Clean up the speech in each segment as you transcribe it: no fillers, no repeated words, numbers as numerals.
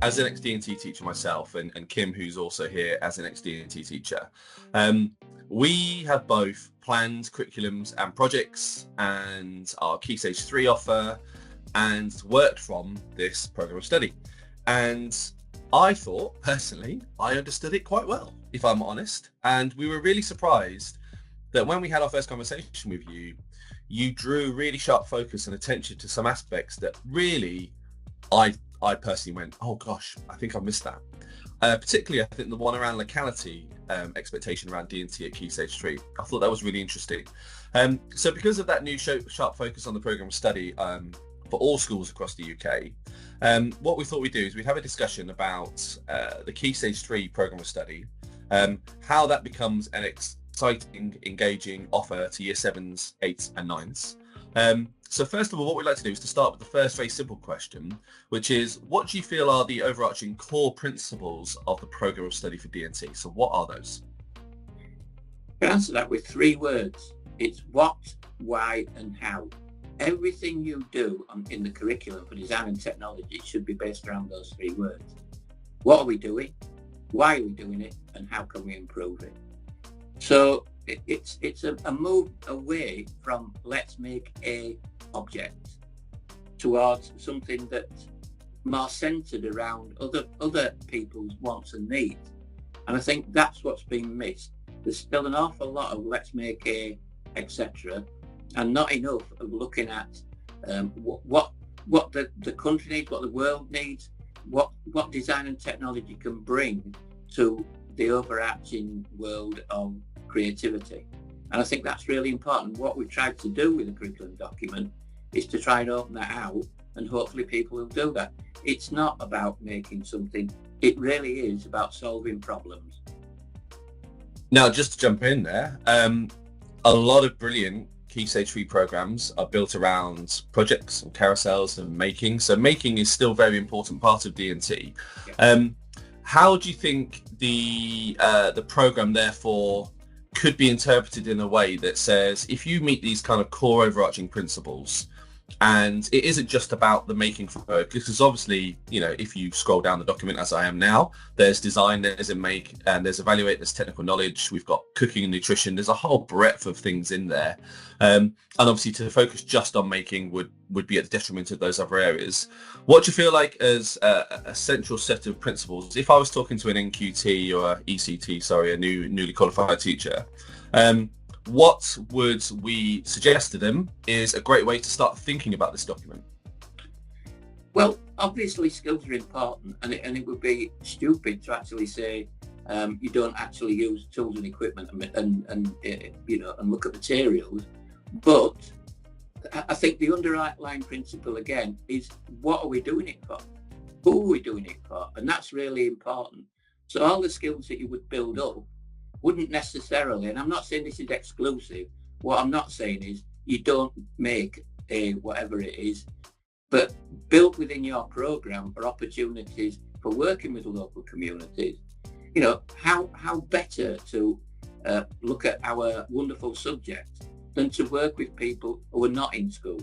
as an ex-D&T teacher myself, and Kim, who's also here as an ex-D&T teacher, we have both planned curriculums and projects and our Key Stage 3 offer and worked from this program of study. And I thought, personally, I understood it quite well, if I'm honest. And we were really surprised that when we had our first conversation with you, you drew really sharp focus and attention to some aspects that really I personally went, oh gosh, I think I missed that. Particularly, I think the one around locality expectation around D&T at Key Stage 3. I thought that was really interesting. So because of that new sharp focus on the programme of study for all schools across the UK, what we thought we'd do is we'd have a discussion about the Key Stage 3 programme of study, how that becomes an exciting, engaging offer to Year 7s, 8s and 9s. So first of all, what we'd like to do is to start with the first very simple question, which is, what do you feel are the overarching core principles of the programme of study for D&T? So what are those? I can answer that with 3 words. It's what, why and how. Everything you do in the curriculum for design and technology should be based around those 3 words. What are we doing? Why are we doing it? And how can we improve it? So it's a move away from let's make a object towards something that's more centered around other people's wants and needs. And I think that's what's been missed. There's still an awful lot of let's make a etc. and not enough of looking at what the country needs, what the world needs, what design and technology can bring to the overarching world of creativity. And I think that's really important. What we've tried to do with the curriculum document is to try and open that out, and hopefully people will do that. It's not about making something, it really is about solving problems. Now, just to jump in there, a lot of brilliant Key Stage 3 programs are built around projects and carousels and making. So making is still a very important part of D&T. Yeah. How do you think the program therefore could be interpreted in a way that says, if you meet these kind of core overarching principles, and it isn't just about the making focus, because obviously, you know, if you scroll down the document as I am now, there's design, there's a make, and there's evaluate, there's technical knowledge, we've got cooking and nutrition, there's a whole breadth of things in there. And obviously to focus just on making would be at the detriment of those other areas. What do you feel like as a central set of principles? If I was talking to an NQT or ECT, a newly qualified teacher, what would we suggest to them is a great way to start thinking about this document? Well, obviously skills are important, and it would be stupid to actually say you don't actually use tools and equipment and look at materials. But I think the underlying principle again is, what are we doing it for? Who are we doing it for? And that's really important. So all the skills that you would build up wouldn't necessarily, and I'm not saying this is exclusive, what I'm not saying is you don't make a whatever it is, but built within your program are opportunities for working with the local communities. You know, how better to look at our wonderful subject than to work with people who are not in school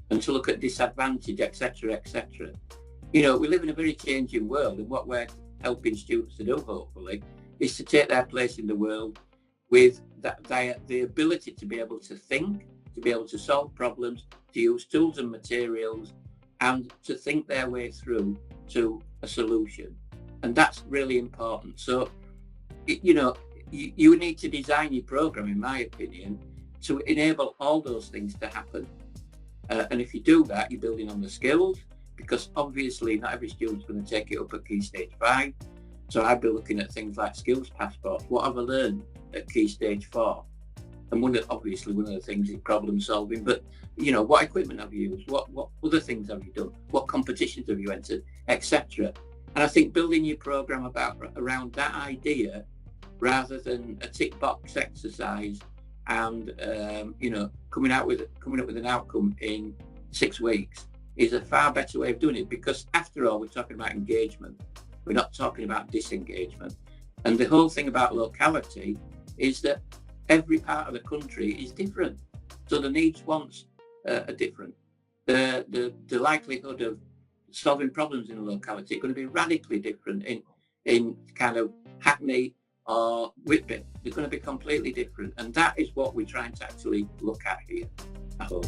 and to look at disadvantage, etc., etc. You know, we live in a very changing world, and what we're helping students to do, hopefully, is to take their place in the world with the ability to be able to think, to be able to solve problems, to use tools and materials, and to think their way through to a solution. And that's really important. So, you need to design your program, in my opinion, to enable all those things to happen. And if you do that, you're building on the skills, because obviously not every student's going to take it up at Key Stage 5. So I'd be looking at things like skills passports. What have I learned at Key Stage 4? And one of the things is problem solving. But, you know, what equipment have you used? What other things have you done? What competitions have you entered, etc.? And I think building your program around that idea, rather than a tick box exercise and coming up with an outcome in 6 weeks, is a far better way of doing it. Because after all, we're talking about engagement. We're not talking about disengagement. And the whole thing about locality is that every part of the country is different. So the needs, wants are different. The likelihood of solving problems in a locality are going to be radically different in kind of Hackney or Whitby. They're going to be completely different, and that is what we're trying to actually look at here, I hope.